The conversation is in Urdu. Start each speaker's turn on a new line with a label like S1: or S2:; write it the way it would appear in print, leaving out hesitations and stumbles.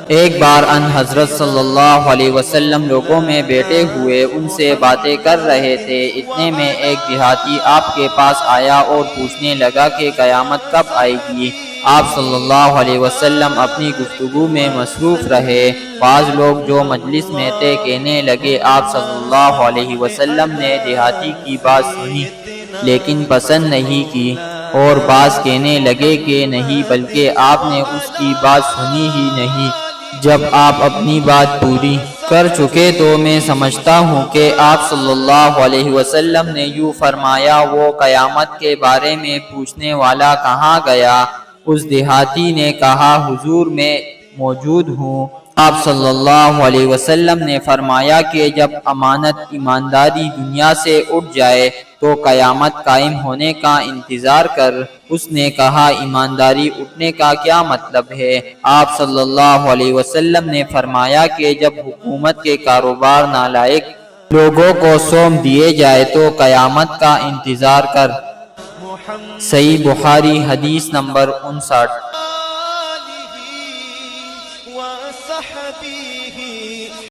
S1: ایک بار ان حضرت صلی اللہ علیہ وسلم لوگوں میں بیٹھے ہوئے ان سے باتیں کر رہے تھے۔ اتنے میں ایک دیہاتی آپ کے پاس آیا اور پوچھنے لگا کہ قیامت کب آئے گی؟ آپ صلی اللہ علیہ وسلم اپنی گفتگو میں مصروف رہے۔ بعض لوگ جو مجلس میں تھے کہنے لگے آپ صلی اللہ علیہ وسلم نے دیہاتی کی بات سنی لیکن پسند نہیں کی، اور بعض کہنے لگے کہ نہیں بلکہ آپ نے اس کی بات سنی ہی نہیں۔ جب آپ اپنی بات پوری کر چکے تو میں سمجھتا ہوں کہ آپ صلی اللہ علیہ وسلم نے یوں فرمایا، وہ قیامت کے بارے میں پوچھنے والا کہاں گیا؟ اس دیہاتی نے کہا حضور میں موجود ہوں۔ آپ صلی اللہ علیہ وسلم نے فرمایا کہ جب امانت ایمانداری دنیا سے اٹھ جائے تو قیامت قائم ہونے کا انتظار کر۔ اس نے کہا ایمانداری اٹھنے کا کیا مطلب ہے؟ آپ صلی اللہ علیہ وسلم نے فرمایا کہ جب حکومت کے کاروبار نالائق لوگوں کو سونپ دیے جائے تو قیامت کا انتظار کر۔ صحیح بخاری حدیث نمبر 59۔